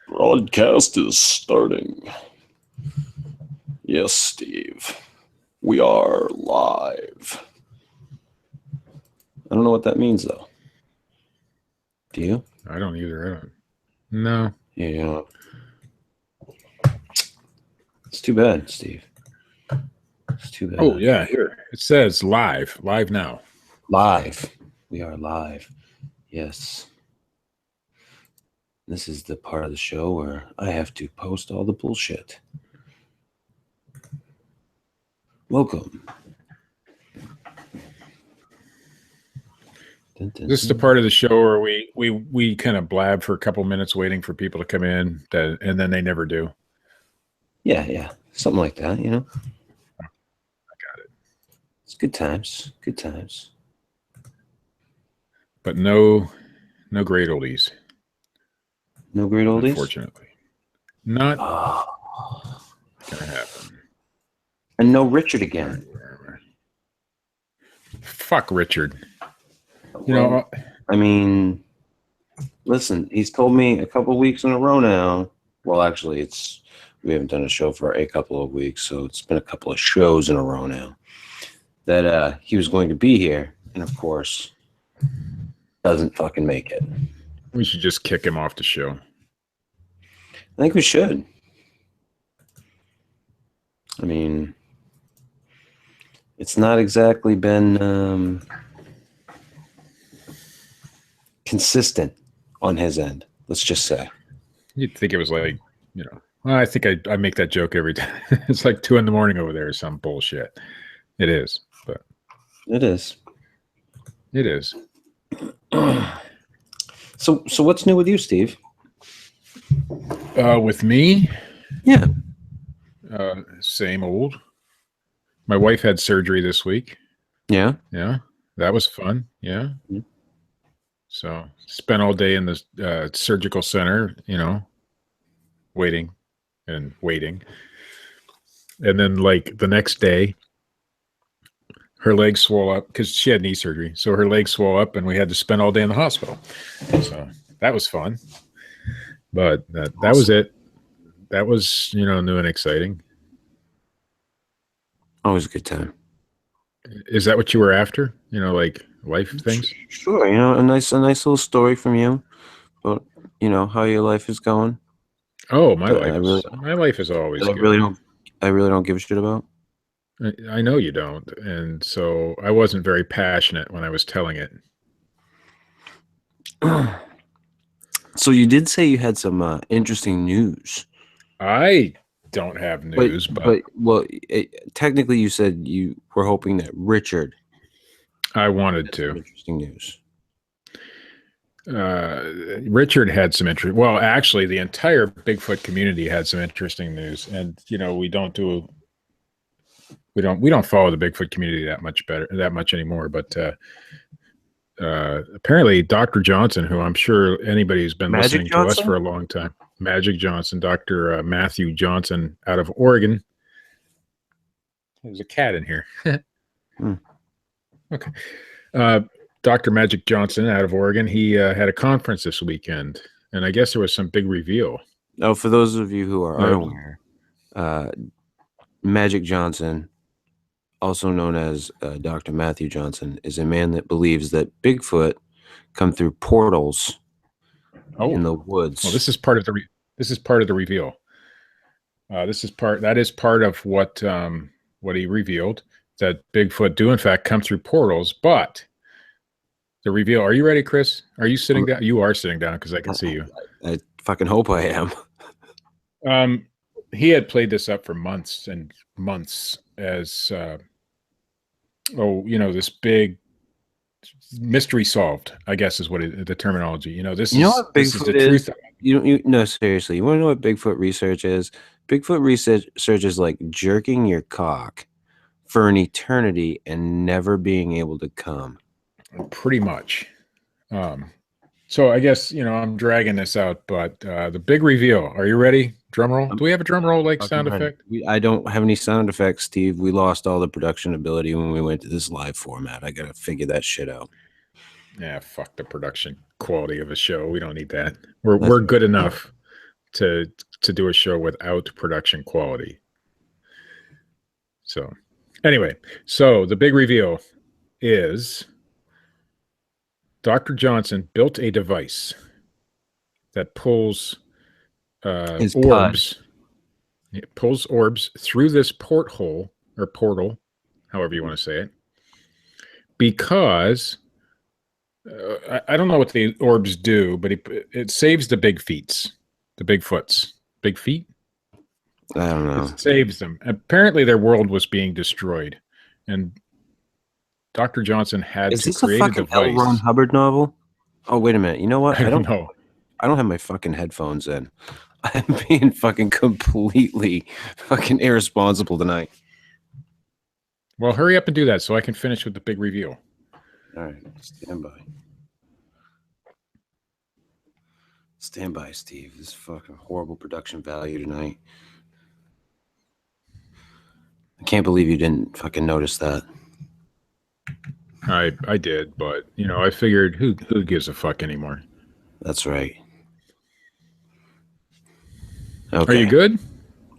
Broadcast is starting. Yes, Steve. We are live. I don't know what that means, though. Do you? I don't either. I don't. No. Yeah. It's too bad, Steve. It's too bad. Oh, yeah. Here. It says live. Live now. Live. We are live. Yes. This is the part of the show where I have to post all the bullshit. Welcome. This is the part of the show where we kind of blab for a couple minutes waiting for people to come in, and then they never do. Yeah. Something like that, you know? I got it. It's good times. Good times. But no great oldies. No great oldies? Unfortunately. Not going to happen. And no Richard again. Fuck Richard. You know, I mean, listen, he's told me a couple of weeks in a row now. Well, actually, we haven't done a show for a couple of weeks, so it's been a couple of shows in a row now that he was going to be here, and of course, doesn't fucking make it. we should just kick him off the show. I think we should. I mean, it's not exactly been consistent on his end, let's just say. You'd think it was like, you know, well, I think I make that joke every time. It's like 2 a.m. over there or some bullshit. It is, but it is. It is. So what's new with you, Steve? With me? Yeah. Same old. My wife had surgery this week. Yeah. Yeah. That was fun. Yeah. Mm-hmm. So spent all day in the surgical center, you know, waiting. And then like the next day, her legs swole up because she had knee surgery. So her legs swole up and we had to spend all day in the hospital. So that was fun. But that was it. That was, you know, new and exciting. Always a good time. Is that what you were after? You know, like life things? Sure. You know, a nice little story from you about, you know, how your life is going. Oh, my life is always good. I really don't give a shit about. I know you don't, and so I wasn't very passionate when I was telling it. So you did say you had some interesting news. I don't have news, but technically you said you were hoping that Richard. I wanted to. Interesting news. Richard had some interest. Well, actually, the entire Bigfoot community had some interesting news, and you know, we don't follow the Bigfoot community that much anymore. But apparently, Dr. Johnson, who I'm sure anybody who's been listening to us for a long time, Magic Johnson, Dr. Matthew Johnson out of Oregon. There's a cat in here. Okay. Dr. Magic Johnson out of Oregon, he had a conference this weekend, and I guess there was some big reveal. Oh, for those of you who are unaware, Magic Johnson, also known as Dr. Matthew Johnson, is a man that believes that Bigfoot come through portals in the woods. Well, this is part of the reveal. That is part of what he revealed, that Bigfoot do in fact come through portals, but the reveal. Are you ready, Chris? Are you sitting down? You are sitting down because I can see you. I fucking hope I am. He had played this up for months and months as, this big mystery solved, I guess is what the terminology. You know, this is the truth. No, seriously. You want to know what Bigfoot research is? Bigfoot research is like jerking your cock for an eternity and never being able to come. Pretty much. So I guess, you know, I'm dragging this out, but the big reveal. Are you ready? Drum roll. Do we have a drum roll like sound effect? I don't have any sound effects, Steve. We lost all the production ability when we went to this live format. I gotta figure that shit out. Yeah, fuck the production quality of a show. We don't need that. We're good enough. to do a show without production quality. So anyway, so the big reveal is Dr. Johnson built a device that pulls His orbs. It pulls orbs through this porthole or portal, however you want to say it, because I don't know what the orbs do, but it saves the big feets, the Bigfoots. Big feet? I don't know. It saves them. Apparently, their world was being destroyed, and Dr. Johnson had Is to this a create a fucking L. device. Ron Hubbard novel? Oh, wait a minute. You know what? I don't know. I don't have my fucking headphones in. I'm being fucking completely fucking irresponsible tonight. Well, hurry up and do that so I can finish with the big reveal. All right, stand by. Stand by, Steve. This is fucking horrible production value tonight. I can't believe you didn't fucking notice that. I did, but you know, I figured who gives a fuck anymore. That's right. Okay. Are you good?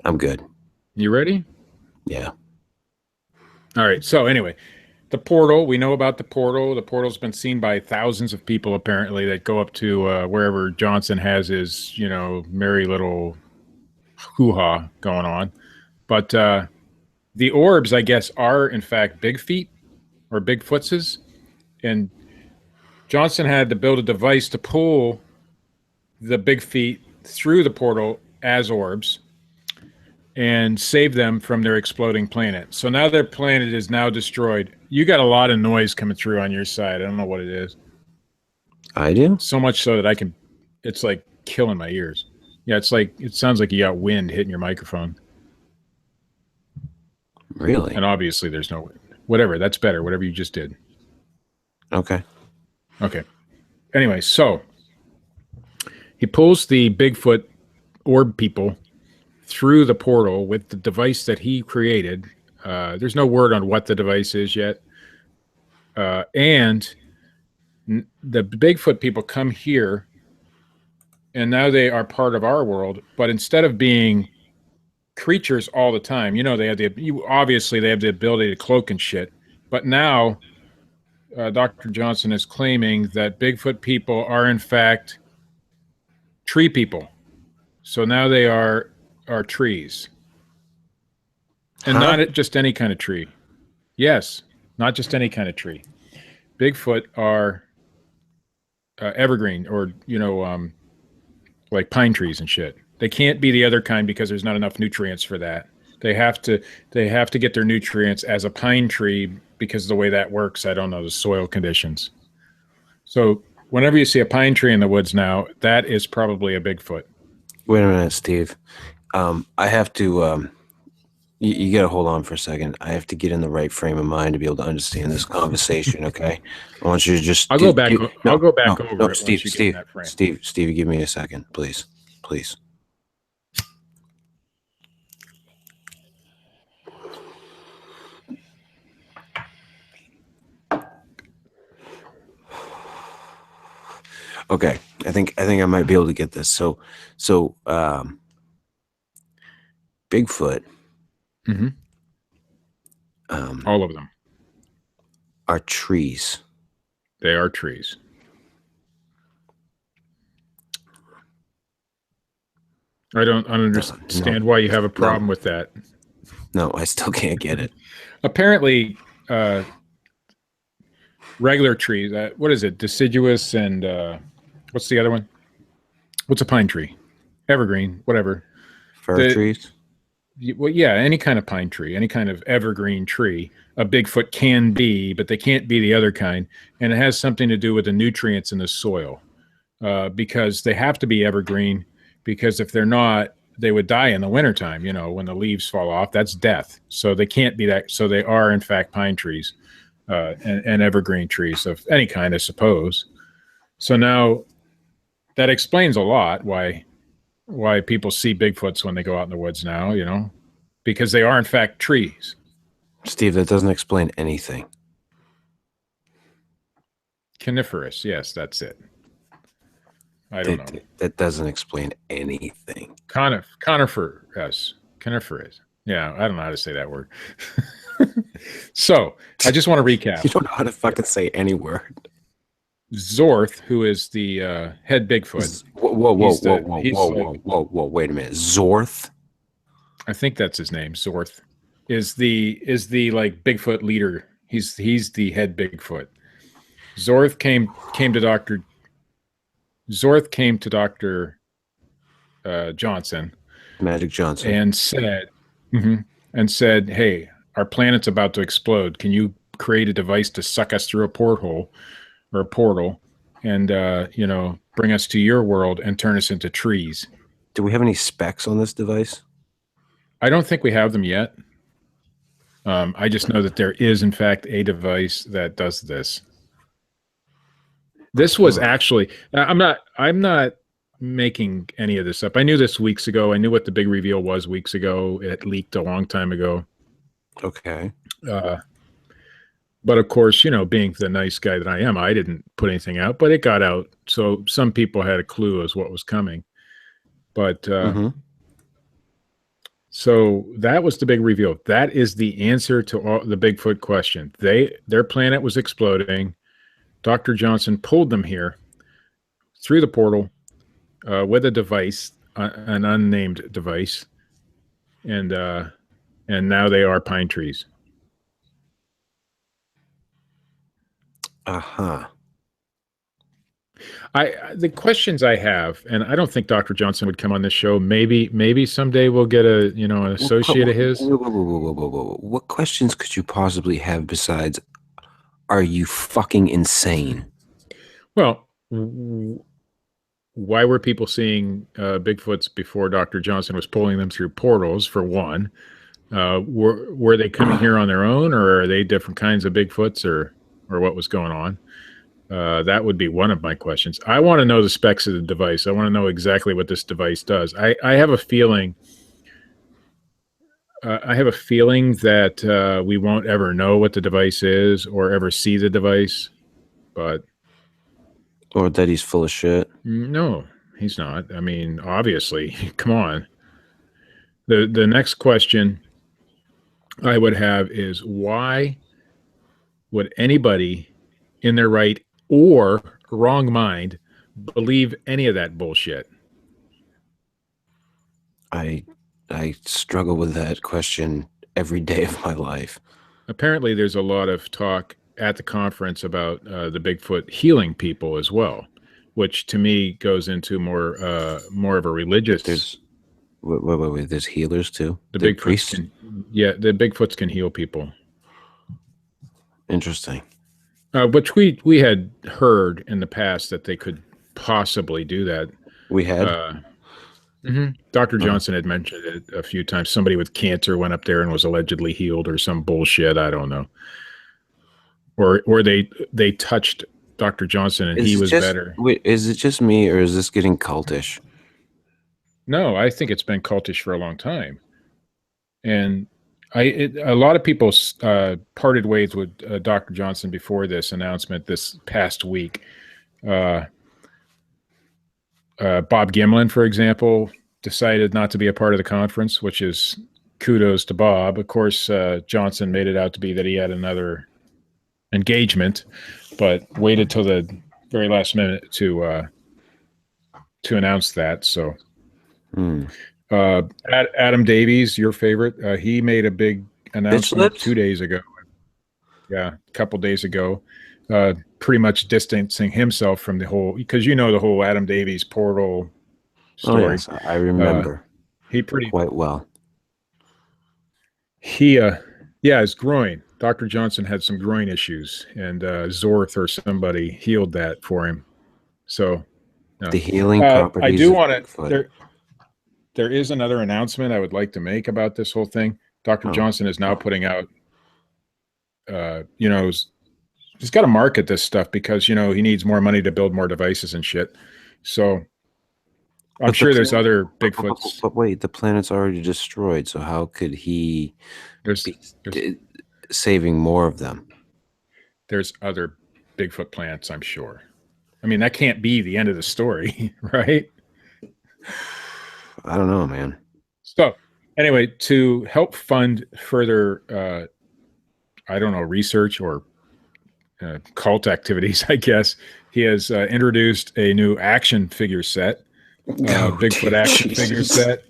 I'm good. You ready? Yeah. All right. So anyway, the portal, we know about the portal. The portal's been seen by thousands of people apparently that go up to wherever Johnson has his, you know, merry little hoo-ha going on. But the orbs, I guess, are in fact big feet or Bigfootses. And Johnson had to build a device to pull the big feet through the portal as orbs and save them from their exploding planet. So now their planet is now destroyed. You got a lot of noise coming through on your side. I don't know what it is. I do? So much so that it's like killing my ears. Yeah, it sounds like you got wind hitting your microphone. Really? And obviously there's no wind. Whatever, that's better. Whatever you just did. Okay. Okay. Anyway, so he pulls the Bigfoot orb people through the portal with the device that he created. There's no word on what the device is yet. And the Bigfoot people come here, and now they are part of our world. But instead of being creatures all the time, you know, obviously they have the ability to cloak and shit. But now Dr. Johnson is claiming that Bigfoot people are in fact tree people. So now they are trees. And not just any kind of tree. Yes, not just any kind of tree. Bigfoot are evergreen or, you know, like pine trees and shit. They can't be the other kind because there's not enough nutrients for that. They have to get their nutrients as a pine tree because of the way that works. I don't know the soil conditions. So whenever you see a pine tree in the woods now, that is probably a Bigfoot. Wait a minute, Steve. I have to. You got to hold on for a second. I have to get in the right frame of mind to be able to understand this conversation. Okay, I want you to just. I'll go back over it. Steve, once you get in that frame. Steve, give me a second, please. Okay, I think I might be able to get this. So, Bigfoot. Mm-hmm. All of them are trees. They are trees. I don't understand why you have a problem with that. No, I still can't get it. Apparently, regular trees. What is it? Deciduous and what's the other one? What's a pine tree? Evergreen, whatever. Fir trees? Well, yeah, any kind of pine tree, any kind of evergreen tree, a Bigfoot can be, but they can't be the other kind. And it has something to do with the nutrients in the soil because they have to be evergreen because if they're not, they would die in the wintertime, you know, when the leaves fall off. That's death. So they can't be that. So they are, in fact, pine trees and evergreen trees of any kind, I suppose. So now that explains a lot why people see Bigfoots when they go out in the woods now, you know, because they are in fact trees. Steve, that doesn't explain anything. Coniferous, yes, that's it. I don't know. That doesn't explain anything. Coniferous. Yeah, I don't know how to say that word. So I just want to recap. You don't know how to fucking say any word. Zorth, who is the head Bigfoot. Whoa! Wait a minute. Zorth. I think that's his name. Zorth is the like Bigfoot leader. He's the head Bigfoot. Zorth came to Dr. Johnson, Magic Johnson, and said, "Hey, our planet's about to explode. Can you create a device to suck us through a portal, and bring us to your world and turn us into trees?" Do we have any specs on this device? I don't think we have them yet. I just know that there is, in fact, a device that does this. This was actually, I'm not making any of this up. I knew this weeks ago. I knew what the big reveal was weeks ago. It leaked a long time ago. Okay. But of course, being the nice guy that I am, I didn't put anything out, but it got out. So some people had a clue as what was coming. But so that was the big reveal. That is the answer to all the Bigfoot question. Their planet was exploding. Dr. Johnson pulled them here through the portal with a device, an unnamed device, and now they are pine trees. The questions I have, and I don't think Dr. Johnson would come on this show. Maybe someday we'll get an associate of his. Whoa. What questions could you possibly have besides, are you fucking insane? Well, why were people seeing Bigfoots before Dr. Johnson was pulling them through portals, for one? Were they coming here on their own, or are they different kinds of Bigfoots, or what was going on? That would be one of my questions. I want to know the specs of the device. I want to know exactly what this device does. I have a feeling. That we won't ever know what the device is or ever see the device, or that he's full of shit. No, he's not. I mean, obviously, come on. The next question I would have is, why would anybody in their right or wrong mind believe any of that bullshit? I struggle with that question every day of my life. Apparently, there's a lot of talk at the conference about the Bigfoot healing people as well, which to me goes into more of a religious. Wait, there's healers too? The Bigfoots the Bigfoots can heal people. Interesting. Which we had heard in the past that they could possibly do that. We had? Dr. Johnson had mentioned it a few times. Somebody with cancer went up there and was allegedly healed, or some bullshit. I don't know. Or they touched Dr. Johnson and he was better. Wait, is it just me, or is this getting cultish? No, I think it's been cultish for a long time. And a lot of people parted ways with Dr. Johnson before this announcement this past week. Bob Gimlin, for example, decided not to be a part of the conference, which is kudos to Bob. Of course, Johnson made it out to be that he had another engagement, but waited till the very last minute to announce that. So, Adam Davies, your favorite, he made a big announcement 2 days ago. Yeah, a couple days ago. Pretty much distancing himself from the whole, because the whole Adam Davies portal story. Oh, yes, I remember. He quite well. His groin. Dr. Johnson had some groin issues, and Zorth or somebody healed that for him. So the healing properties. I do want to. There is another announcement I would like to make about this whole thing. Dr. Johnson is now putting out. He's got to market this stuff because he needs more money to build more devices and shit. So I'm sure there's other Bigfoots. But wait, the planet's already destroyed, so how could he be saving more of them? There's other Bigfoot planets, I'm sure. I mean, that can't be the end of the story, right? I don't know, man. So anyway, to help fund further, I don't know, research or cult activities, I guess, he has introduced a new action figure set, Bigfoot action figure set.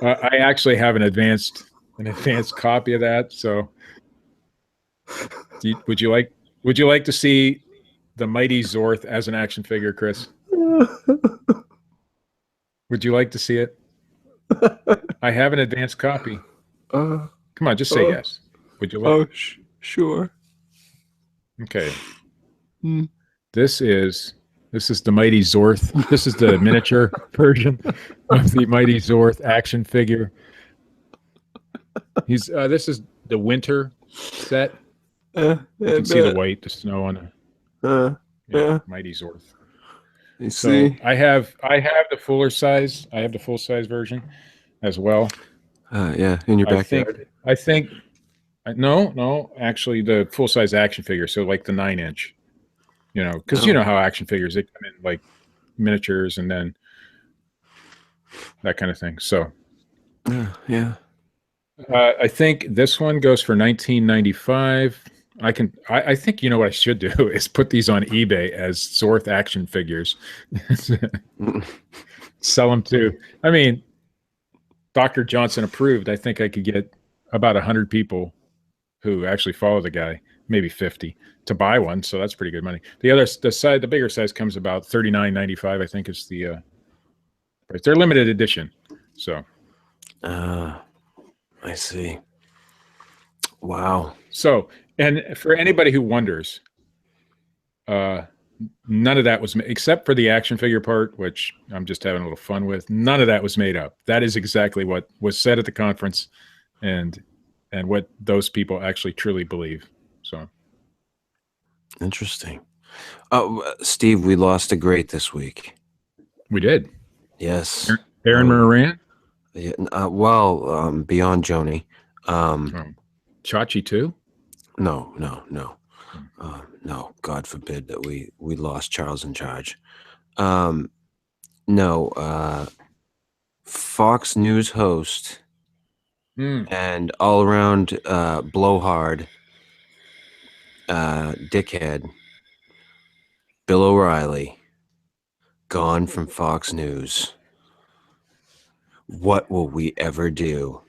I actually have an advanced copy of that. So, would you like to see the mighty Zorth as an action figure, Chris? Would you like to see it? I have an advanced copy. Come on, just say yes. Would you like? Oh, sure. Okay. This is the mighty Zorth. This is the miniature version of the mighty Zorth action figure. He's this is the winter set. You can see the white, the snow on it. Yeah, mighty Zorth. You see? I have the fuller size. I have the full size version as well. Yeah, in your backyard. I think no, actually the full size action figure. So like the 9-inch. You know, because you know how action figures, they come in like miniatures and then that kind of thing. So, yeah. I think this one goes for $19.95. I think you know what I should do is put these on eBay as Zorth action figures. Sell them to. I mean, Dr. Johnson approved. I think I could get about 100 people who actually follow the guy, maybe 50. To buy one, so that's pretty good money. The bigger size comes about $39.95. I think is the price. They're limited edition, so. I see. Wow. So, and for anybody who wonders, none of that was except for the action figure part, which I'm just having a little fun with. None of that was made up. That is exactly what was said at the conference, and what those people actually truly believe. So. Interesting. Steve, we lost a great this week. We did. Yes. Aaron Moran? Yeah, beyond Joni. Chachi too? No. No, God forbid that we lost Charles in Charge. No. Fox News host and all around blowhard dickhead Bill O'Reilly gone from Fox News. What will we ever do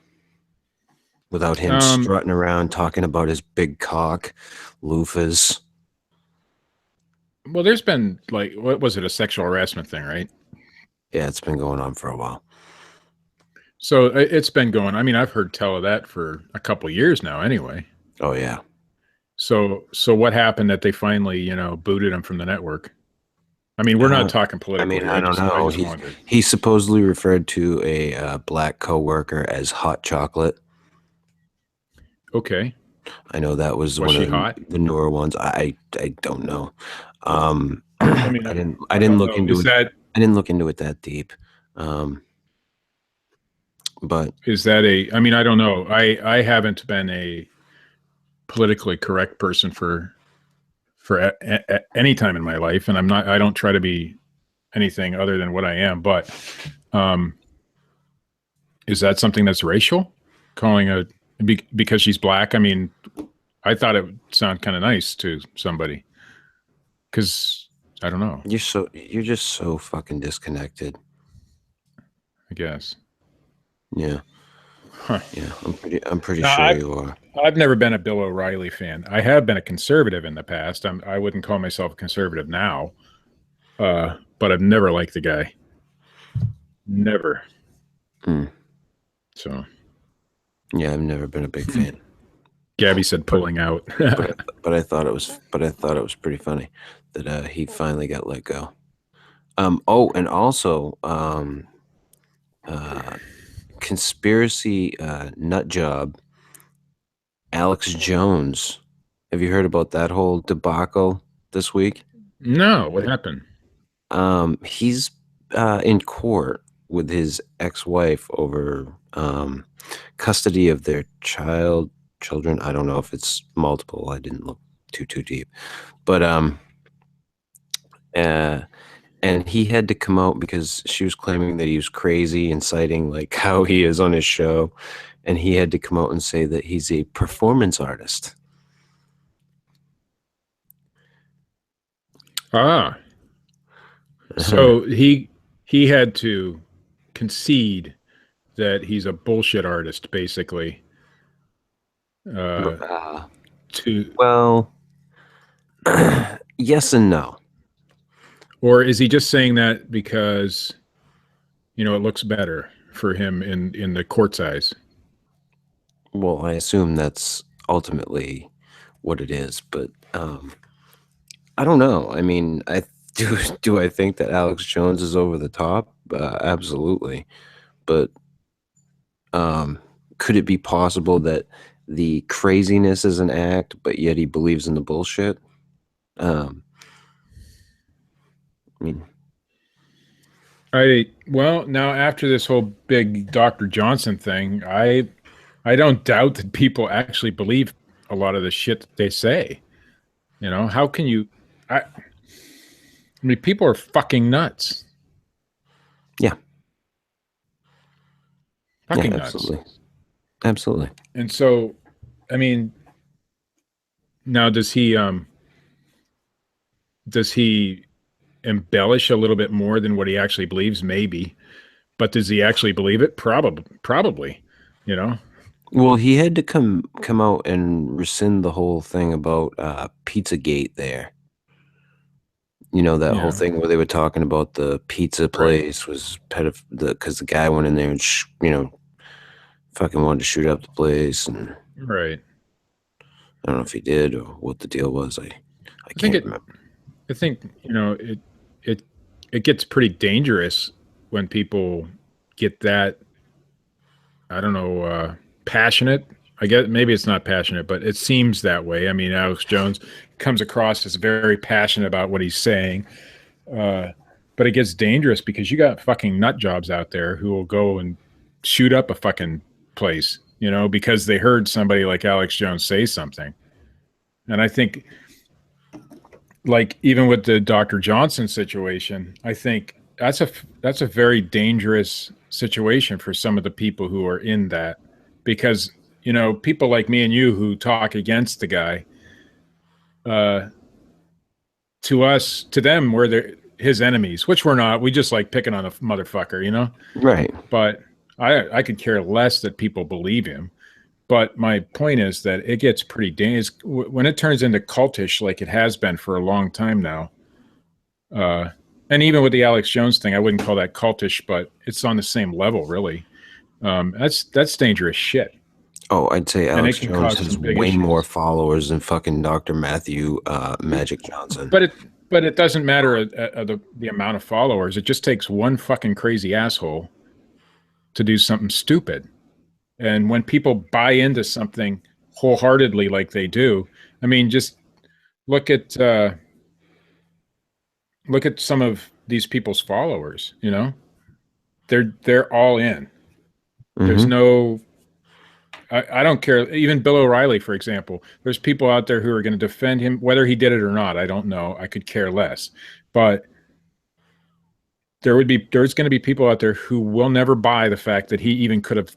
without him strutting around talking about his big cock, loofahs? Well, there's been like, what was it, a sexual harassment thing, right? Yeah, it's been going on for a while. So it's been going. I mean, I've heard tell of that for a couple of years now anyway. Oh, yeah. So what happened that they finally, booted him from the network? I mean, we're not talking politically. I mean, I don't know. He supposedly referred to a black coworker as hot chocolate. Okay. I know that was one of the newer ones. I don't know. I didn't look into it. I didn't look into it that deep. But is that I mean, I don't know. I haven't been a politically correct person for any time in my life, and I don't try to be anything other than what I am. But is that something that's racial? Calling because she's black? I mean, I thought it would sound kind of nice to somebody. Because I don't know. You're just so fucking disconnected. I guess. Yeah. Huh. Yeah, I'm pretty sure you are. I've never been a Bill O'Reilly fan. I have been a conservative in the past. I wouldn't call myself a conservative now, but I've never liked the guy. Never. So. Yeah, I've never been a big fan. Gabby said pulling out. but I thought it was pretty funny that he finally got let go. Oh, and also conspiracy nut job Alex Jones. Have you heard about that whole debacle this week? No, what happened? He's in court with his ex-wife over custody of their children. I don't know if it's multiple. I didn't look too deep, but And he had to come out because she was claiming that he was crazy and citing like how he is on his show. And he had to come out and say that he's a performance artist. Ah, so he had to concede that he's a bullshit artist, basically. Well, yes and no. Or is he just saying that because, it looks better for him in the court's eyes? Well, I assume that's ultimately what it is, but I don't know. I mean, I do I think that Alex Jones is over the top? Absolutely. But could it be possible that the craziness is an act, but yet he believes in the bullshit? I mean, well, now after this whole big Dr. Johnson thing, I don't doubt that people actually believe a lot of the shit that they say. How can you? I mean, people are fucking nuts. Yeah. Fucking yeah, nuts. absolutely. Absolutely. And so, I mean, now does he embellish a little bit more than what he actually believes? Maybe. But does he actually believe it? Probably. Well, he had to come out and rescind the whole thing about Pizzagate there. That whole thing where they were talking about the pizza place was because the guy went in there and fucking wanted to shoot up the place, and right. I don't know if he did or what the deal was. I can't remember. I think it gets pretty dangerous when people get that, I don't know, passionate. I guess maybe it's not passionate, but it seems that way. I mean, Alex Jones comes across as very passionate about what he's saying. But it gets dangerous because you got fucking nut jobs out there who will go and shoot up a fucking place, because they heard somebody like Alex Jones say something. And I think, like, even with the Dr. Johnson situation, I think that's a very dangerous situation for some of the people who are in that, because people like me and you who talk against the guy, to them we're his enemies, which we're not. We just like picking on a motherfucker, Right. But I could care less that people believe him. But my point is that it gets pretty dangerous when it turns into cultish, like it has been for a long time now. And even with the Alex Jones thing, I wouldn't call that cultish, but it's on the same level, really. That's dangerous shit. Oh, I'd say Alex Jones has way issues. more followers than fucking Dr. Matthew Magic Johnson. But it doesn't matter the amount of followers. It just takes one fucking crazy asshole to do something stupid. And when people buy into something wholeheartedly like they do, I mean, just look at some of these people's followers, they're all in. Mm-hmm. There's no, I don't care. Even Bill O'Reilly, for example, there's people out there who are going to defend him, whether he did it or not. I don't know. I could care less. But there's going to be people out there who will never buy the fact that he even could have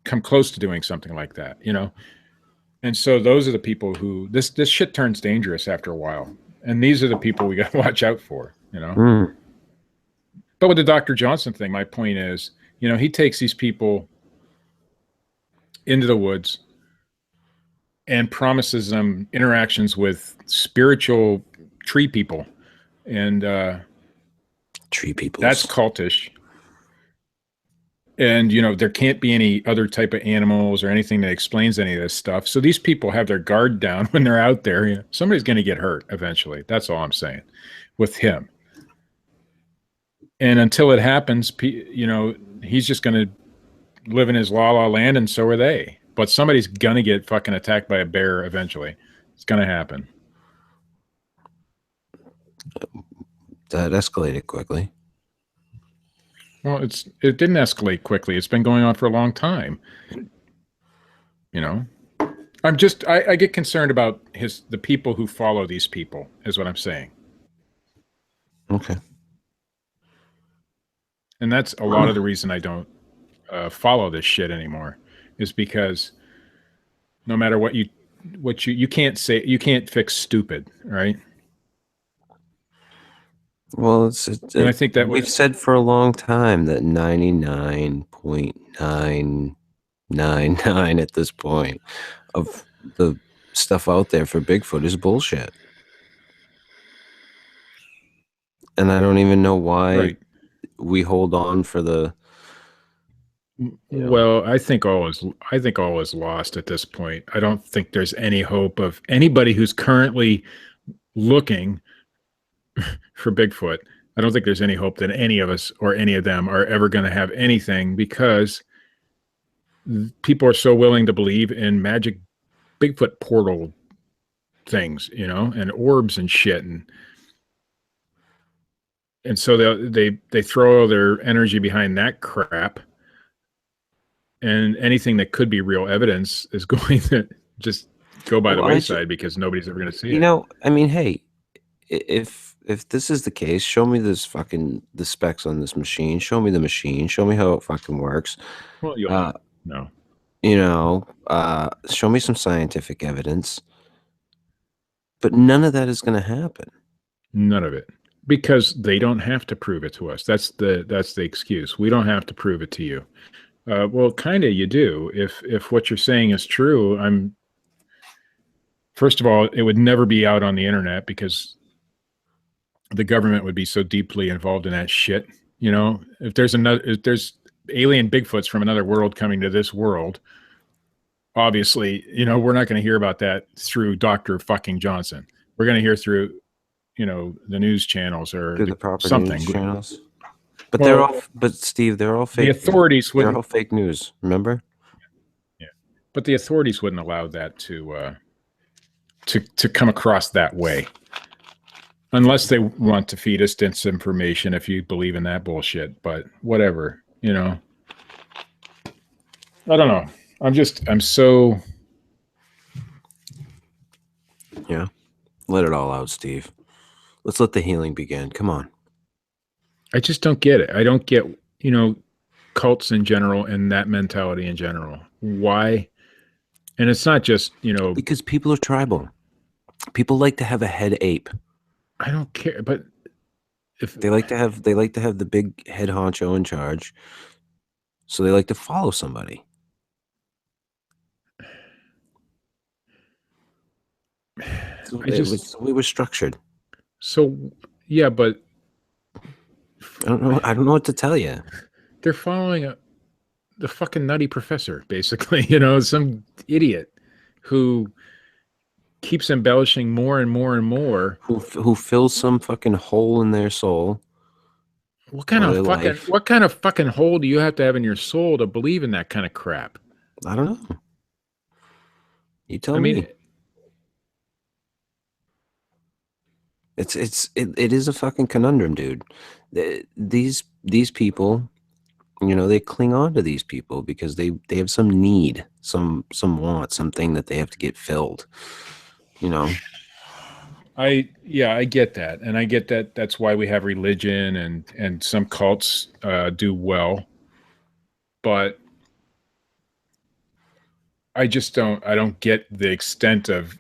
come close to doing something like that, And so those are the people who this shit turns dangerous after a while. And these are the people we got to watch out for, Mm. But with the Dr. Johnson thing, my point is, he takes these people into the woods and promises them interactions with spiritual tree people. And tree people. That's cultish. And, there can't be any other type of animals or anything that explains any of this stuff. So these people have their guard down when they're out there. Somebody's going to get hurt eventually. That's all I'm saying with him. And until it happens, he's just going to live in his la la land, and so are they. But somebody's going to get fucking attacked by a bear eventually. It's going to happen. That escalated quickly. Well, it didn't escalate quickly. It's been going on for a long time. I get concerned about the people who follow these people, is what I'm saying. Okay. And that's a lot of the reason I don't follow this shit anymore, is because no matter what you can't say, you can't fix stupid, right? Well, And I think that we've said for a long time that 99.999 at this point of the stuff out there for Bigfoot is bullshit. And I don't even know why we hold on for the. Well, I think all is lost at this point. I don't think there's any hope of anybody who's currently looking for Bigfoot. I don't think there's any hope that any of us or any of them are ever going to have anything, because people are so willing to believe in magic Bigfoot portal things, and orbs and shit, and so they throw their energy behind that crap, and anything that could be real evidence is going to just go by the wayside because nobody's ever going to see it. I mean, hey, if this is the case, show me the specs on this machine. Show me the machine. Show me how it fucking works. Well, no. Show me some scientific evidence. But none of that is going to happen. None of it, because they don't have to prove it to us. That's the excuse. We don't have to prove it to you. Well, kind of you do. If what you're saying is true, first of all, it would never be out on the internet because the government would be so deeply involved in that shit. If there's alien Bigfoots from another world coming to this world, obviously, we're not going to hear about that through Dr. fucking Johnson. We're going to hear through, the news channels or the proper something. News channels. But Steve, they're all fake. The authorities they're all fake news. Remember? Yeah, but the authorities wouldn't allow that to come across that way, unless they want to feed us disinformation. If you believe in that bullshit, but whatever, I don't know. I'm so. Yeah, let it all out, Steve. Let's let the healing begin. Come on. I just don't get it. I don't get, cults in general and that mentality in general. Why? And it's not just, because people are tribal. People like to have a head ape. I don't care, but if they like to have the big head honcho in charge, so they like to follow somebody. We were structured. So yeah, but I don't know what to tell you. They're following the fucking nutty professor, basically. Some idiot who keeps embellishing more and more and more. Who fills some fucking hole in their soul. What kind of fucking hole do you have to have in your soul to believe in that kind of crap? I don't know. You tell me. It is a fucking conundrum, dude. These people, they cling on to these people because they have some need, some want, something that they have to get filled. I get that, and I get that. That's why we have religion, and some cults do well, but I just don't get the extent of.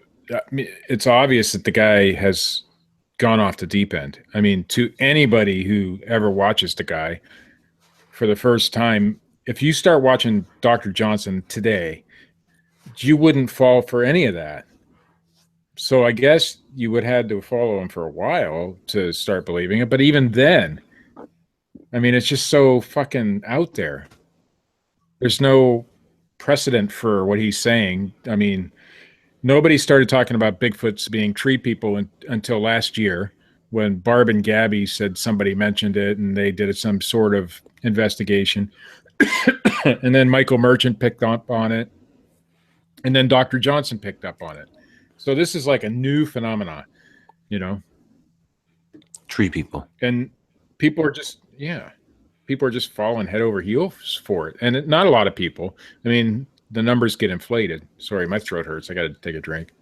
It's obvious that the guy has gone off the deep end. I mean, to anybody who ever watches the guy for the first time, if you start watching Dr. Johnson today, you wouldn't fall for any of that. So I guess you would have to follow him for a while to start believing it. But even then, I mean, it's just so fucking out there. There's no precedent for what he's saying. I mean, nobody started talking about Bigfoots being tree people until last year, when Barb and Gabby said somebody mentioned it and they did some sort of investigation. And then Michael Merchant picked up on it. And then Dr. Johnson picked up on it. So this is like a new phenomenon, Tree people. And people are just falling head over heels for it. And not a lot of people. I mean, the numbers get inflated. Sorry, my throat hurts. I got to take a drink.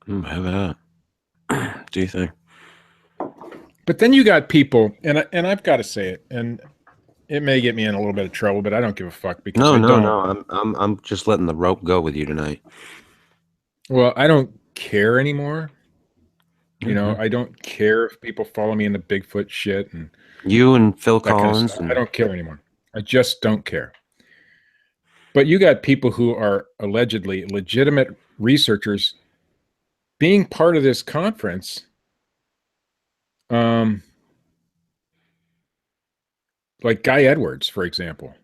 Have it out. Do you think? But then you got people, and I've got to say it, and it may get me in a little bit of trouble, but I don't give a fuck because I'm just letting the rope go with you tonight. Well, I don't care anymore. You know, I don't care if people follow me in the Bigfoot shit and you and Phil that kind of Collins. stuff. I don't care anymore. I just don't care. But you got people who are allegedly legitimate researchers being part of this conference. Like Guy Edwards, for example.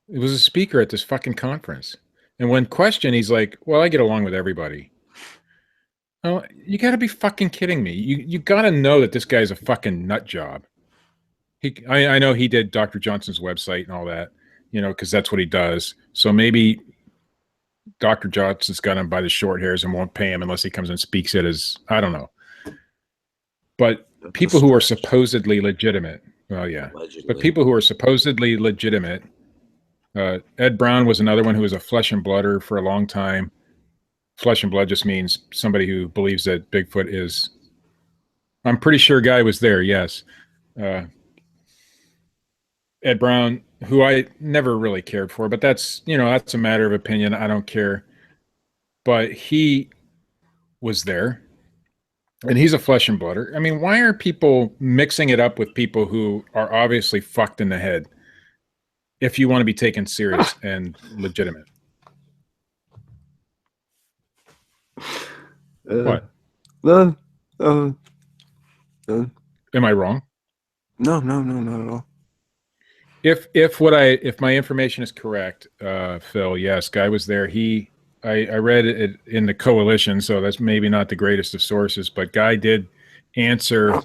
He was a speaker at this fucking conference. And when questioned, he's like, well, I get along with everybody. Oh, you got to be fucking kidding me. You got to know that this guy's a fucking nut job. I know he did Dr. Johnson's website and all that, you know, because that's what he does. So maybe Dr. Johnson's got him by the short hairs and won't pay him unless he comes and speaks it as, I don't know. But people who are supposedly legitimate, well, yeah. Allegedly. But people who are supposedly legitimate, Ed Brown was another one who was a flesh and blooder for a long time. Flesh and blood just means somebody who believes that Bigfoot is. I'm pretty sure Guy was there. Yes. Ed Brown, who I never really cared for, but that's, you know, that's a matter of opinion. I don't care. But he was there and he's a flesh and blooder. I mean, why are people mixing it up with people who are obviously fucked in the head if you want to be taken serious and legitimate? What? Am I wrong? No, not at all. If my information is correct, Phil, yes, Guy was there. I read it in the coalition, so that's maybe not the greatest of sources, but Guy did answer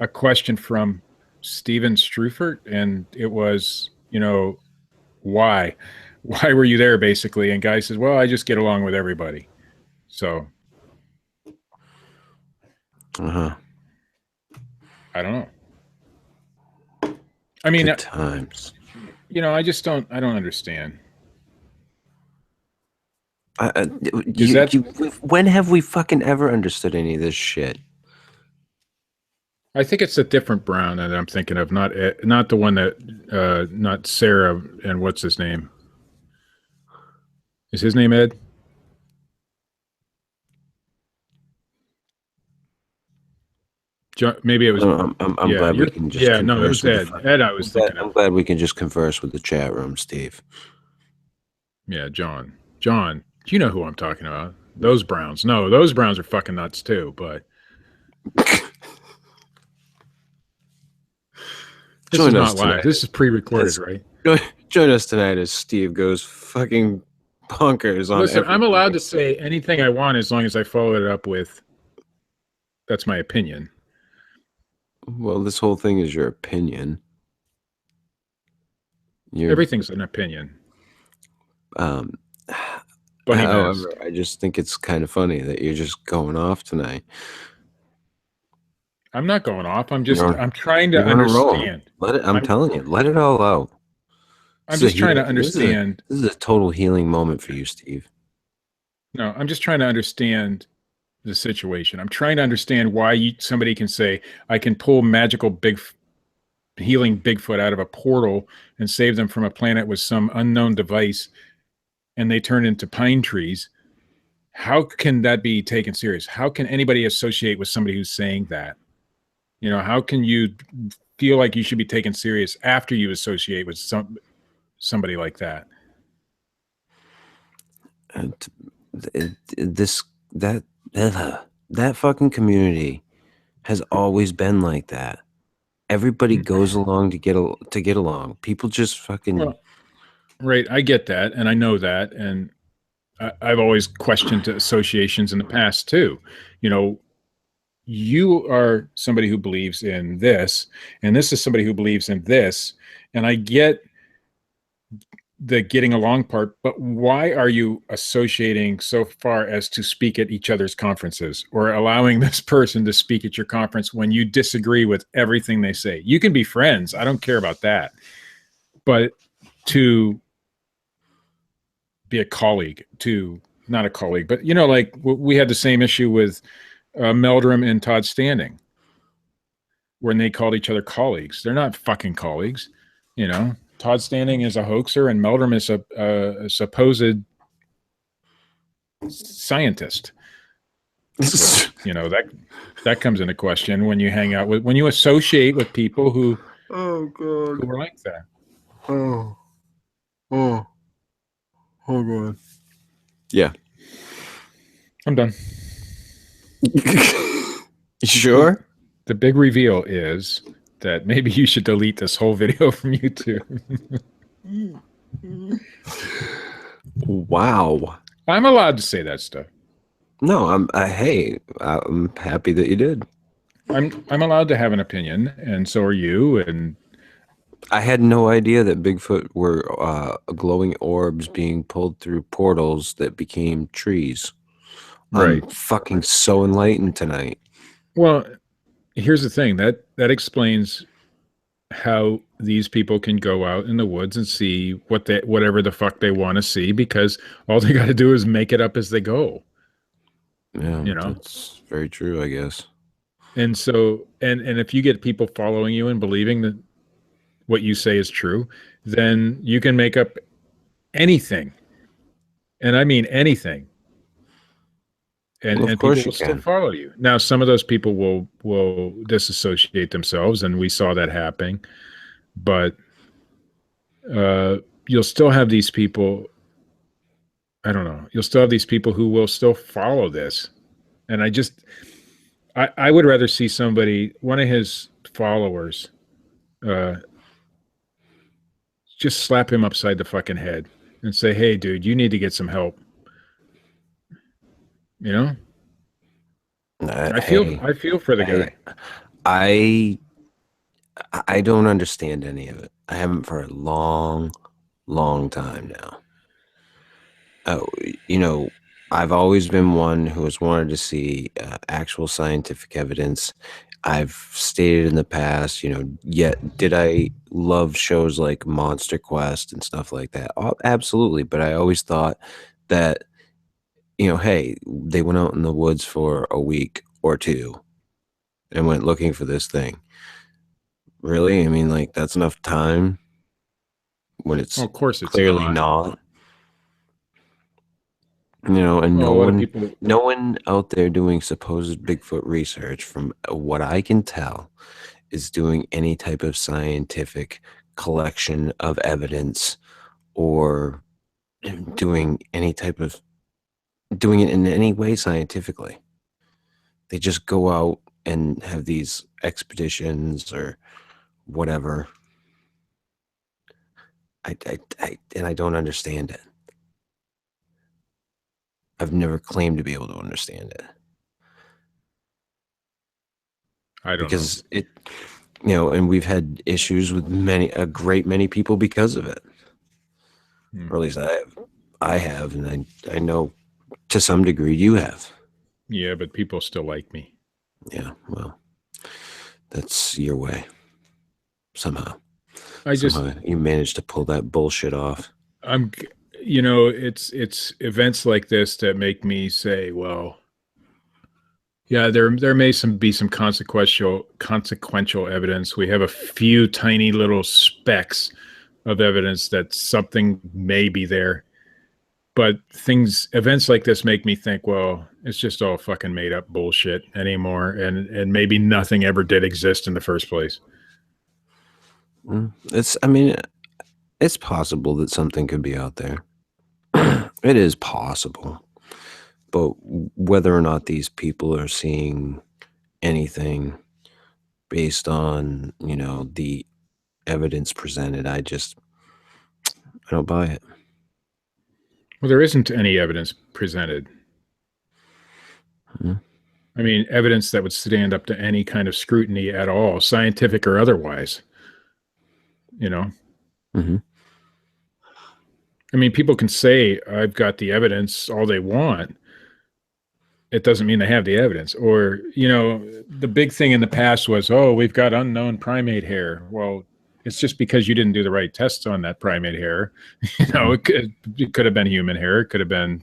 a question from Steven Strufert, and it was, you know, why were you there, basically? And Guy says, well, I just get along with everybody. So I don't know. I mean, good times. You know, I don't understand. When have we fucking ever understood any of this shit? I think it's a different Brown that I'm thinking of, not the one that, not Sarah and what's his name? Is his name Ed? Maybe it was. I'm glad we can just. Yeah, no, it was Ed. Ed, I was thinking. I'm glad we can just converse with the chat room, Steve. Yeah, John, you know who I'm talking about? Those Browns. No, those Browns are fucking nuts too. But this is not live. This is pre-recorded, right? Join us tonight as Steve goes fucking bonkers on. Listen, I'm allowed to say anything I want as long as I follow it up with. That's my opinion. Well, this whole thing is your opinion. Everything's an opinion. However, I just think it's kind of funny that you're just going off tonight. I'm not going off. I'm trying to understand. I'm telling you, let it all out. I'm just trying to understand. This is a total healing moment for you, Steve. No, I'm just trying to understand the situation. I'm trying to understand why somebody can say, I can pull magical healing Bigfoot out of a portal and save them from a planet with some unknown device, and they turn into pine trees. How can that be taken serious? How can anybody associate with somebody who's saying that? You know, how can you feel like you should be taken serious after you associate with somebody like that? That fucking community has always been like that. Everybody goes along to get along. People just fucking. Right, I get that, and I know that, and I've always questioned associations in the past too. You know, you are somebody who believes in this, and this is somebody who believes in this, and I get the getting along part, but why are you associating so far as to speak at each other's conferences or allowing this person to speak at your conference when you disagree with everything they say? You can be friends. I don't care about that. But to be a colleague, not a colleague, but, you know, like we had the same issue with Meldrum and Todd Standing. when they called each other colleagues. They're not fucking colleagues. You know, Todd Standing is a hoaxer and Meldrum is a supposed scientist. You know, that comes into question when you hang out with, when you associate with people who who are like that. Oh God. Yeah. I'm done. Sure? The big reveal is that maybe you should delete this whole video from YouTube. Wow. I'm allowed to say that stuff. No, I'm happy that you did. I'm allowed to have an opinion, and so are you. And I had no idea that Bigfoot were glowing orbs being pulled through portals that became trees. right. I'm fucking so enlightened tonight. Well, here's the thing that explains how these people can go out in the woods and see whatever the fuck they want to see, because all they got to do is make it up as they go. Yeah, you know, that's very true, I guess. And so, and if you get people following you and believing that what you say is true, then you can make up anything, and I mean anything, and Well, of and course people you will still can. follow you. Now, some of those people will disassociate themselves, and we saw that happening. But you'll still have these people. I don't know. You'll still have these people who will still follow this, and I would rather see somebody, one of his followers, just slap him upside the fucking head and say, "Hey, dude, you need to get some help." You know, I feel for the guy. I don't understand any of it. I haven't for a long time now. You know, I've always been one who has wanted to see actual scientific evidence. I've stated in the past, you know, yet did I love shows like Monster Quest and stuff like that? Oh, absolutely. But I always thought that, you know, hey, they went out in the woods for a week or two and went looking for this thing. Really? I mean, like, that's enough time when it's Well, of course, it's clearly not. You know, and Well, a lot of people. no one out there doing supposed Bigfoot research, from what I can tell, is doing any type of scientific collection of evidence or doing it in any way scientifically. They just go out and have these expeditions or whatever. And I don't understand it. I've never claimed to be able to understand it. I don't because know. It, you know, and we've had issues with a great many people because of it. Or at least I have, and I know to some degree you have. Yeah, but people still like me. Yeah, well, that's your way. Somehow you managed to pull that bullshit off. You know, it's events like this that make me say, well, yeah, there may be some consequential evidence. We have a few tiny little specks of evidence that something may be there. But events like this make me think, well, it's just all fucking made up bullshit anymore. And maybe nothing ever did exist in the first place. It's possible that something could be out there. It is possible. But whether or not these people are seeing anything based on, you know, the evidence presented, I don't buy it. Well, there isn't any evidence presented. I mean, evidence that would stand up to any kind of scrutiny at all, scientific or otherwise. You know? I mean, people can say, I've got the evidence all they want. It doesn't mean they have the evidence. Or, you know, the big thing in the past was, oh, we've got unknown primate hair. Well, it's just because you didn't do the right tests on that primate hair. You know, it could have been human hair. It could have been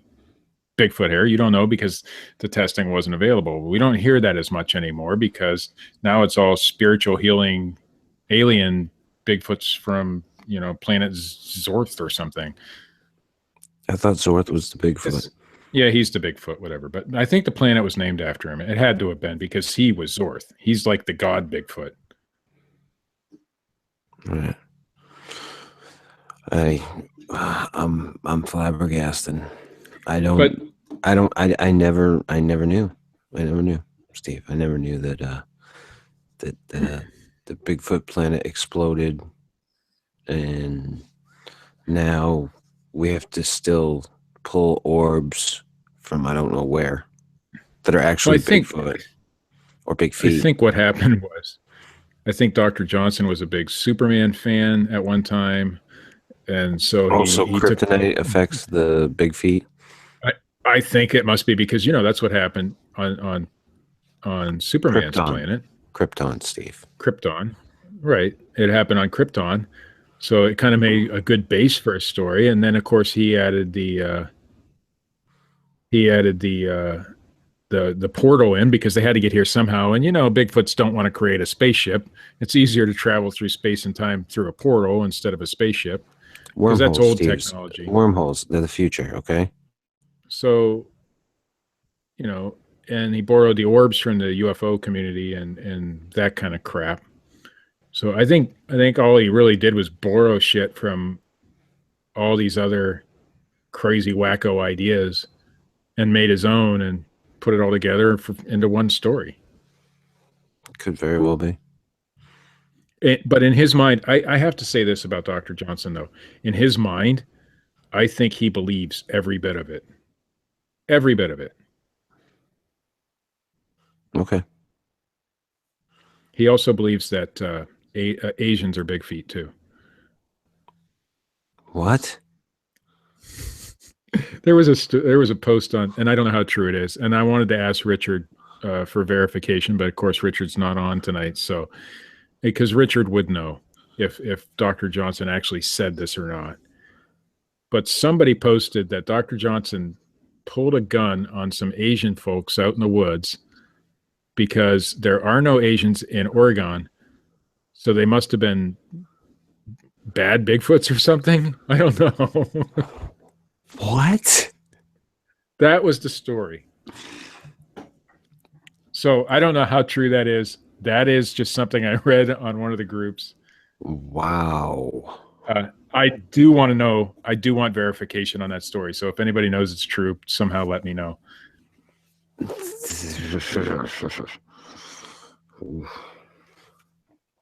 Bigfoot hair. You don't know because the testing wasn't available. We don't hear that as much anymore because now it's all spiritual healing, alien Bigfoots from, planet Zorth or something. I thought Zorth was the Bigfoot. Yeah, he's the Bigfoot, whatever. But I think the planet was named after him. It had to have been because he was Zorth. He's like the god Bigfoot. Right. I'm flabbergasted. I never knew, Steve. I never knew that the Bigfoot planet exploded, and now we have to still pull orbs from I don't know where that are actually Bigfoot or Big Feet. I think what happened was, I think Dr. Johnson was a big Superman fan at one time, and so also kryptonite affects the Big Feet. I think it must be because that's what happened on Superman's planet. Krypton, Steve. Krypton, right? It happened on Krypton, so it kind of made a good base for a story. And then, of course, he added the portal in because they had to get here somehow. And Bigfoots don't want to create a spaceship. It's easier to travel through space and time through a portal instead of a spaceship because that's old technology. Wormholes, they're the future. Okay. So, and he borrowed the orbs from the UFO community and that kind of crap. So I think all he really did was borrow shit from all these other crazy wacko ideas and made his own and put it all together into one story. Could very well be. But in his mind, I have to say this about Dr. Johnson, though. In his mind, I think he believes every bit of it. Every bit of it. Okay. He also believes that Asians are big feet too. What? There was a post on, and I don't know how true it is, and I wanted to ask Richard for verification, but of course Richard's not on tonight, so because Richard would know if Dr. Johnson actually said this or not. But somebody posted that Dr. Johnson pulled a gun on some Asian folks out in the woods because there are no Asians in Oregon. So they must have been bad Bigfoots or something. I don't know. What? That was the story. So I don't know how true that is. That is just something I read on one of the groups. Wow. I do want to know. I do want verification on that story. So if anybody knows it's true, somehow let me know.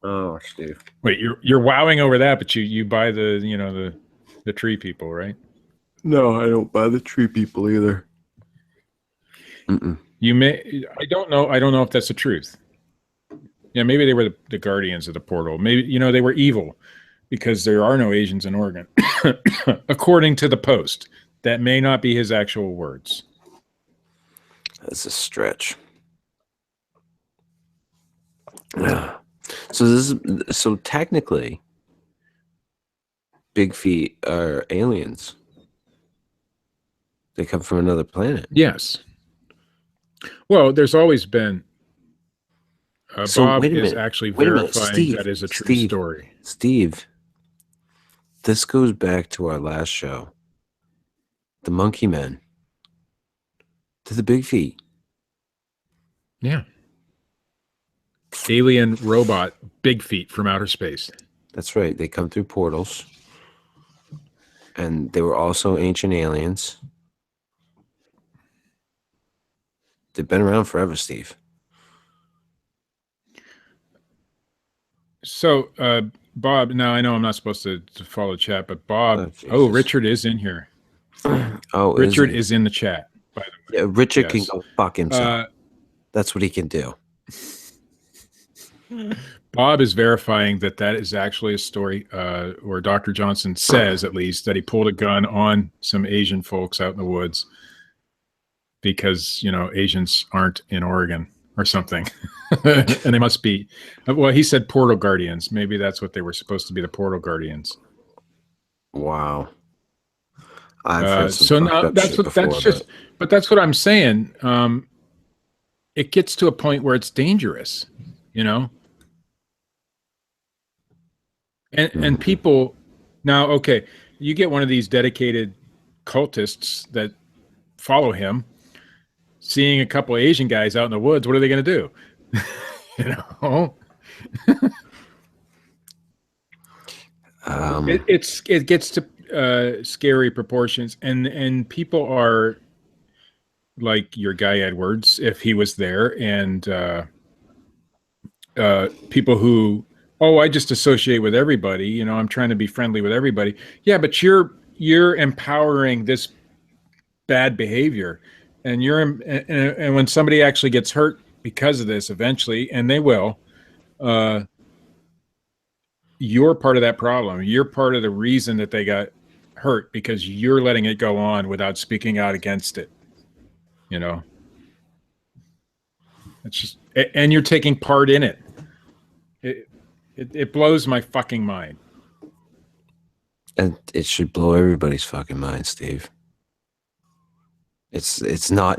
Oh, Steve. Wait, you're wowing over that, but you buy the tree people, right? No, I don't buy the tree people either. Mm-mm. You may. I don't know. I don't know if that's the truth. Yeah, maybe they were the guardians of the portal. Maybe they were evil because there are no Asians in Oregon, according to the post. That may not be his actual words. That's a stretch. So technically, Big Feet are aliens. They come from another planet. Yes. Well, there's always been. Bob is actually verifying that is a true story. Steve, this goes back to our last show. The Monkey Men. To the Big Feet. Yeah. Alien robot Big Feet from outer space. That's right. They come through portals. And they were also ancient aliens. They've been around forever, Steve. So, Bob, now I know I'm not supposed to follow chat, but Bob, Richard is in here. Oh, Richard is in the chat, by the way. Yeah, Richard can go fuck himself. That's what he can do. Bob is verifying that is actually a story where Dr. Johnson says, at least, that he pulled a gun on some Asian folks out in the woods because, Asians aren't in Oregon or something. And they must be, well, he said portal guardians. Maybe that's what they were supposed to be, the portal guardians. Wow. I've heard some So fucked now up shit before, but that's what I'm saying. It gets to a point where it's dangerous, you know, and people now, okay, you get one of these dedicated cultists that follow him, seeing a couple of Asian guys out in the woods. What are they going to do? You know, it gets to scary proportions, and people are like your guy Edwards, if he was there, and people who, oh, I just associate with everybody. You know, I'm trying to be friendly with everybody. Yeah, but you're empowering this bad behavior, and and when somebody actually gets hurt because of this, eventually, and they will, you're part of that problem. You're part of the reason that they got hurt because you're letting it go on without speaking out against it. You know, it's just, and you're taking part in it. It blows my fucking mind. and it should blow everybody's fucking mind, Steve. It's not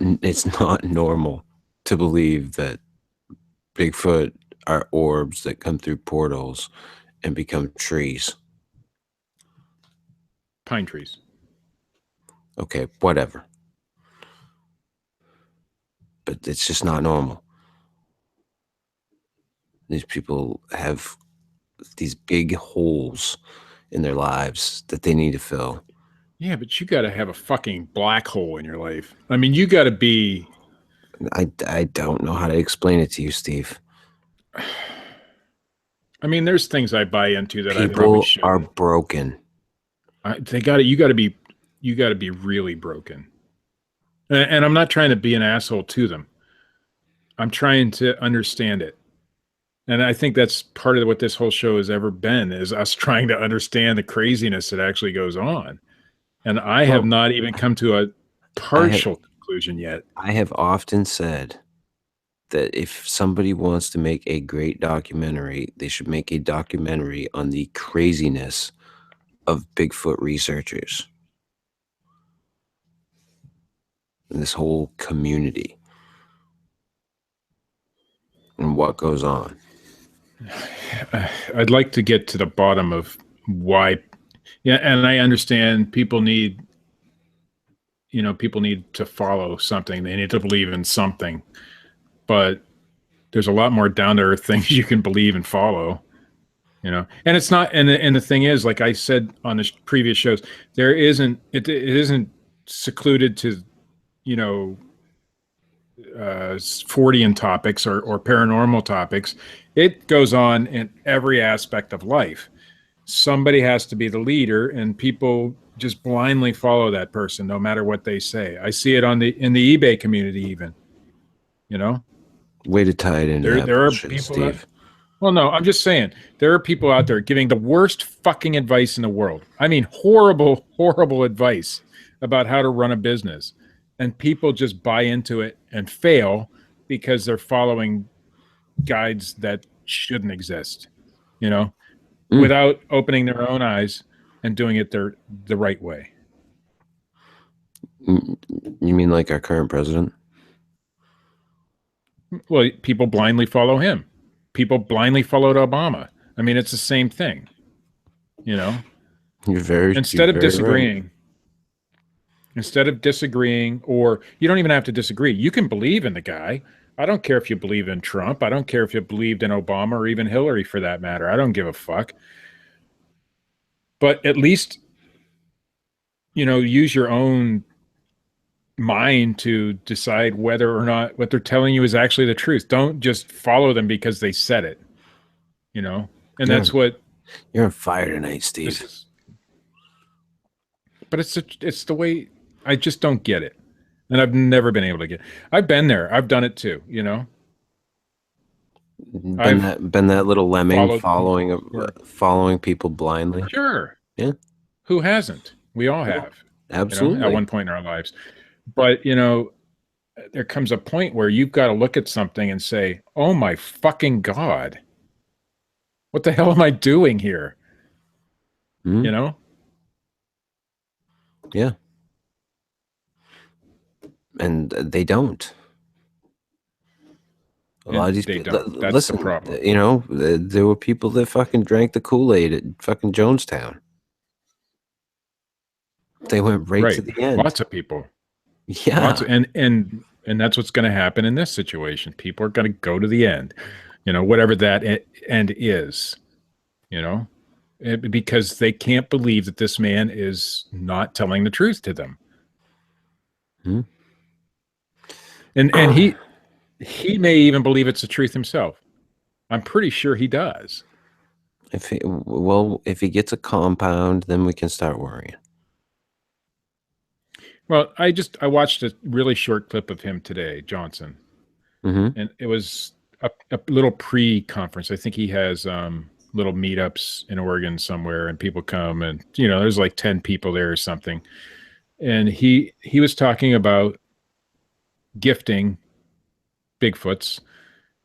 normal to believe that Bigfoot are orbs that come through portals and become trees. Pine trees. Okay, whatever. But it's just not normal. These people have these big holes in their lives that they need to fill. Yeah, but you got to have a fucking black hole in your life. I mean, you got to be. I don't know how to explain it to you, Steve. I mean, there's things I buy into that I probably People shouldn't. are broken. You got to be really broken. And I'm not trying to be an asshole to them. I'm trying to understand it. And I think that's part of what this whole show has ever been, is us trying to understand the craziness that actually goes on. And I have not even come to a partial conclusion yet. I have often said that if somebody wants to make a great documentary, they should make a documentary on the craziness of Bigfoot researchers and this whole community and what goes on. I'd like to get to the bottom of why. Yeah, and I understand people need to follow something. They need to believe in something. But there's a lot more down to earth things you can believe and follow, you know. And it's not, and the thing is, like I said on the previous shows, it isn't secluded to, you know, Fortean topics or paranormal topics. It goes on in every aspect of life. Somebody has to be the leader, and people just blindly follow that person no matter what they say. I see it in the eBay community, even, you know. Way to tie it into that There are bullshit, people Steve. well, no, I'm just saying there are people out there giving the worst fucking advice in the world. I mean, horrible, horrible advice about how to run a business. And people just buy into it and fail because they're following guides that shouldn't exist, you know, without opening their own eyes and doing it the right way. You mean like our current president? Well, people blindly follow him. People blindly followed Obama. I mean, it's the same thing, you know. Instead of disagreeing, or you don't even have to disagree. You can believe in the guy. I don't care if you believe in Trump. I don't care if you believed in Obama or even Hillary, for that matter. I don't give a fuck. But at least, you know, use your own mind to decide whether or not what they're telling you is actually the truth. Don't just follow them because they said it, you know. And that's what you're on fire tonight, Steve. But it's the way. I just don't get it, and I've never been able to get it. I've been there. I've done it too, you know. Been that little lemming following people blindly. Sure. Yeah. Who hasn't? We all have. Absolutely. You know, at one point in our lives. But, you know, there comes a point where you've got to look at something and say, oh my fucking God, what the hell am I doing here? You know? Yeah. and they don't. A lot of these people, That's listen, the problem. you know, there were people that fucking drank the Kool-Aid at fucking Jonestown. They went right to the end. Lots of people. Yeah. And that's what's going to happen in this situation. People are going to go to the end, you know, whatever that end is, you know, because they can't believe that this man is not telling the truth to them. Hmm. And he may even believe it's the truth himself. I'm pretty sure he does. If he gets a compound, then we can start worrying. Well, I watched a really short clip of him today, Johnson, and it was a little pre-conference. I think he has little meetups in Oregon somewhere, and people come, and you know, there's like 10 people there or something. And he was talking about gifting Bigfoots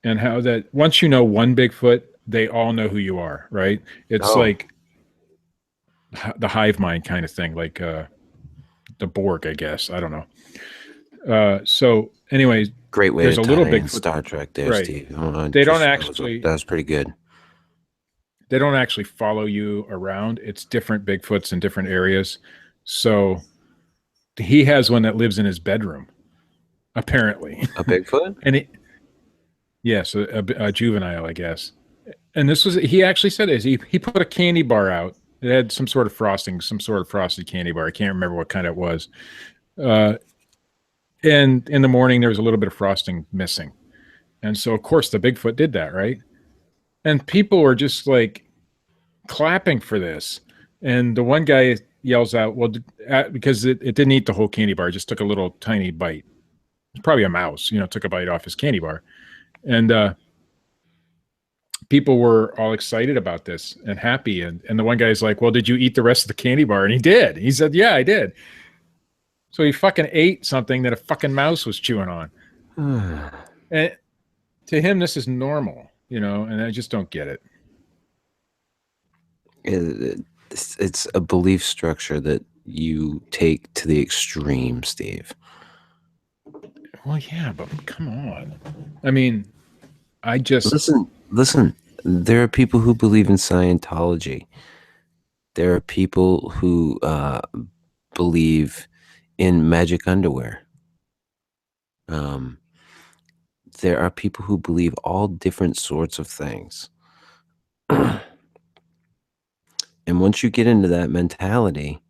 and how that once you know one Bigfoot, they all know who you are, right? It's like the hive mind kind of thing, like the Borg, I guess. I don't know. So anyways, great way there's to a little tie in Bigfoot, Star Trek there, right. Steve. They don't actually, that was pretty good. They don't actually follow you around. It's different Bigfoots in different areas. So he has one that lives in his bedroom, apparently. A Bigfoot? And yes, a juvenile, I guess. And this was, he actually said this. He put a candy bar out. It had some sort of frosting, some sort of frosted candy bar. I can't remember what kind it was. And in the morning, there was a little bit of frosting missing. And so, of course, the Bigfoot did that, right? And people were just like clapping for this. And the one guy yells out, well, because it didn't eat the whole candy bar, it just took a little tiny bite. It's probably a mouse, you know, took a bite off his candy bar. And people were all excited about this and happy. And the one guy's like, well, did you eat the rest of the candy bar? And he did. He said, yeah, I did. So he fucking ate something that a fucking mouse was chewing on. And to him, this is normal, you know, and I just don't get it. It's a belief structure that you take to the extreme, Steve. Well, yeah, but come on. I mean, I just... Listen, there are people who believe in Scientology. There are people who believe in magic underwear. There are people who believe all different sorts of things. And once you get into that mentality,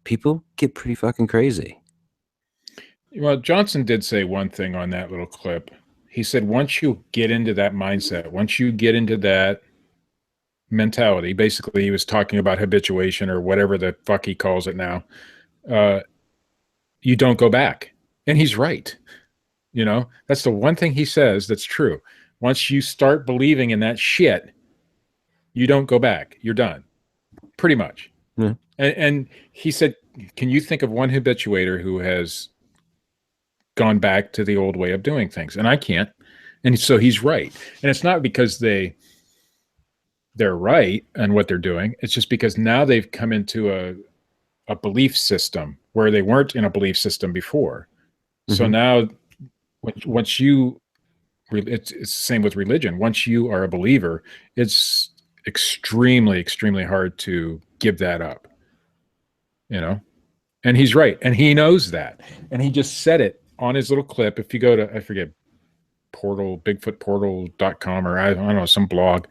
people get pretty fucking crazy. Well, Johnson did say one thing on that little clip. He said, once you get into that mindset, once you get into that mentality, basically he was talking about habituation or whatever the fuck he calls it now, you don't go back. And he's right. You know, that's the one thing he says that's true. Once you start believing in that shit, you don't go back. You're done. Pretty much. Yeah. And he said, can you think of one habituator who has gone back to the old way of doing things? And I can't. And so he's right. And it's not because they're right and what they're doing. It's just because now they've come into a belief system where they weren't in a belief system before. Mm-hmm. So now once you, it's the same with religion. Once you are a believer, it's extremely, extremely hard to give that up, you know? And he's right. And he knows that. And he just said it on his little clip. If you go to, I forget, bigfootportal.com or I don't know, some blog.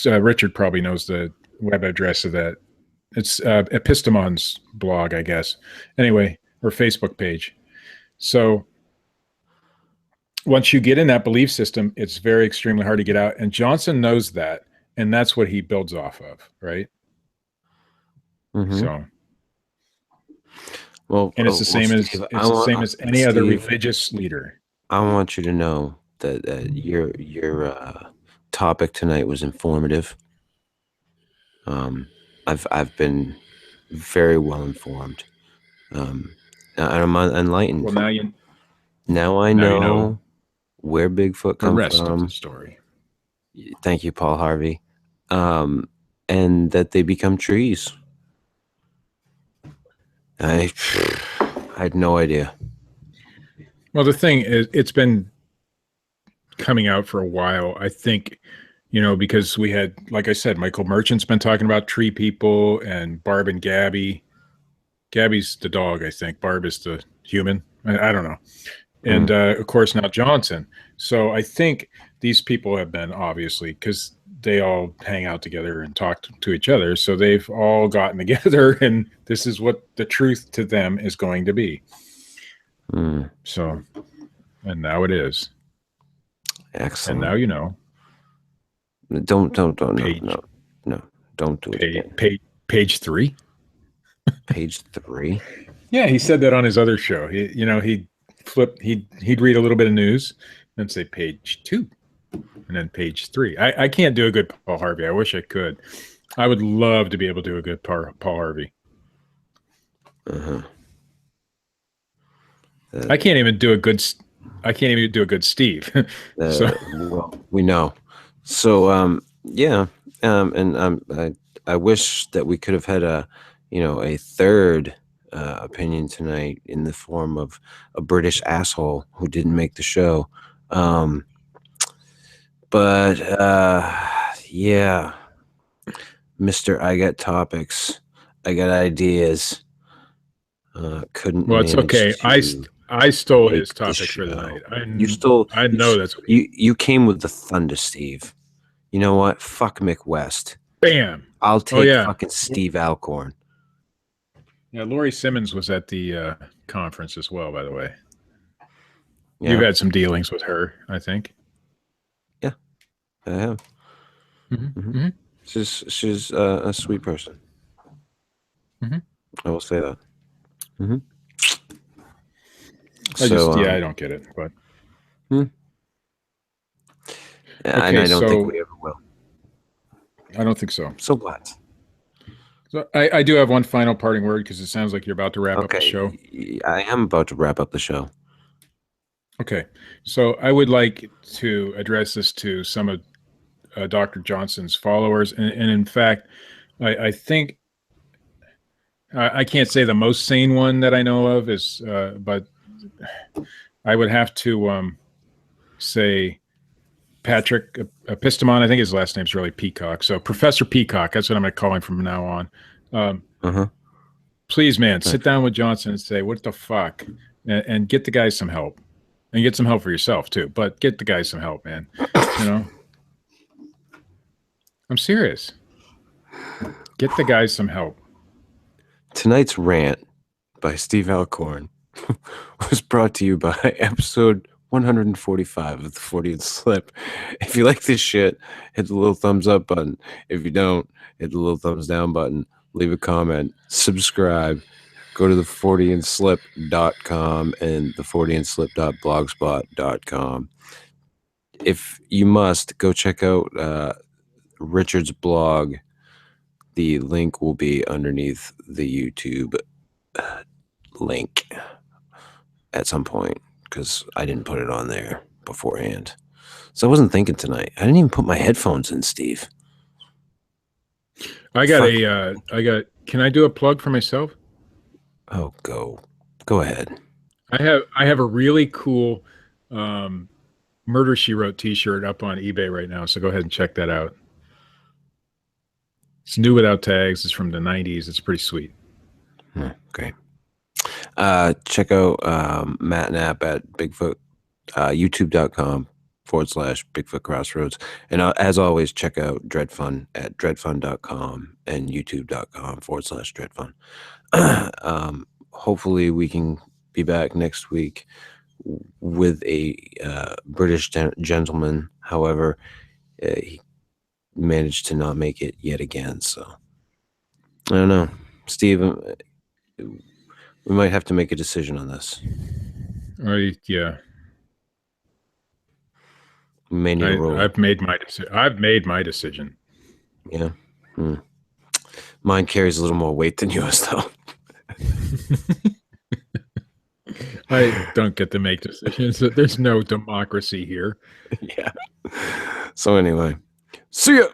Richard probably knows the web address of that. It's Epistemon's blog, I guess. Anyway, or Facebook page. So once you get in that belief system, it's very extremely hard to get out. And Johnson knows that. And that's what he builds off of, right? Mm-hmm. So, well, and it's the same as any Steve, other religious leader. I want you to know that your topic tonight was informative. I've been very well informed. And I'm enlightened. Well, now I know where Bigfoot comes from. The rest of the story. Thank you, Paul Harvey. And that they become trees. I had no idea. Well, the thing is, it's been coming out for a while. I think, because we had, like I said, Michael Merchant's been talking about tree people, and Barb and Gabby. Gabby's the dog, I think. Barb is the human. I don't know. And of course now Johnson. So I think these people have been, obviously, because they all hang out together and talk to each other. So they've all gotten together, and this is what the truth to them is going to be. So, and now it is. Excellent. And now you know. Don't no. Don't do it again. Page 3. Page 3. Yeah, he said that on his other show. He'd read a little bit of news and say page 2, and then page 3. I can't do a good Paul Harvey. I wish I could. I would love to be able to do a good Paul Harvey. I can't even do a good Steve. Well, we know. So yeah, and I wish that we could have had a third opinion tonight in the form of a British asshole who didn't make the show. But yeah, Mr. I got topics, I got ideas. Couldn't. Well, it's okay. I stole his topic for the night. You stole. I know that's what you came with the thunder, Steve. You know what? Fuck Mick West. Bam. I'll take fucking Steve Alcorn. Yeah, Lori Simmons was at the conference as well, by the way. Yeah. You've had some dealings with her, I think. Yeah, I have. She's a sweet person. I will say that. I don't get it, but and I don't think we ever will. I don't think so. So what? So I do have one final parting word, because it sounds like you're about to wrap up the show. I am about to wrap up the show. Okay, so I would like to address this to some of Dr. Johnson's followers, and in fact, I think I can't say the most sane one that I know of is, but I would have to say Patrick Epistemon. I think his last name's really Peacock. So Professor Peacock, that's what I'm going to call him from now on. Please, man, sit down with Johnson and say, what the fuck? And get the guy some help. And get some help for yourself, too. But get the guy some help, man. I'm serious. Get the guy some help. Tonight's rant by Steve Alcorn was brought to you by episode 145 of the Fortean Slip. If you like this shit, hit the little thumbs up button. If you don't, hit the little thumbs down button. Leave a comment. Subscribe. Go to the forteanslip.com and the forteanslip.blogspot.com. If you must, go check out Richard's blog. The link will be underneath the YouTube link at some point, because I didn't put it on there beforehand. So I wasn't thinking tonight. I didn't even put my headphones in, Steve. Can I do a plug for myself? Oh, go ahead. I have a really cool Murder, She Wrote t-shirt up on eBay right now, so go ahead and check that out. It's new without tags. It's from the 90s. It's pretty sweet. Great. Check out Matt Knapp at Bigfoot, youtube.com/BigfootCrossroads. And as always, check out Dred Funn at dredfunn.com and youtube.com/DredFunn. Hopefully we can be back next week with a British gentleman. However, he managed to not make it yet again. So I don't know, Steve. We might have to make a decision on this. Yeah. We may need a rule. I've made my decision. Yeah. Mine carries a little more weight than yours, though. I don't get to make decisions. There's no democracy here. Yeah. So anyway, see ya.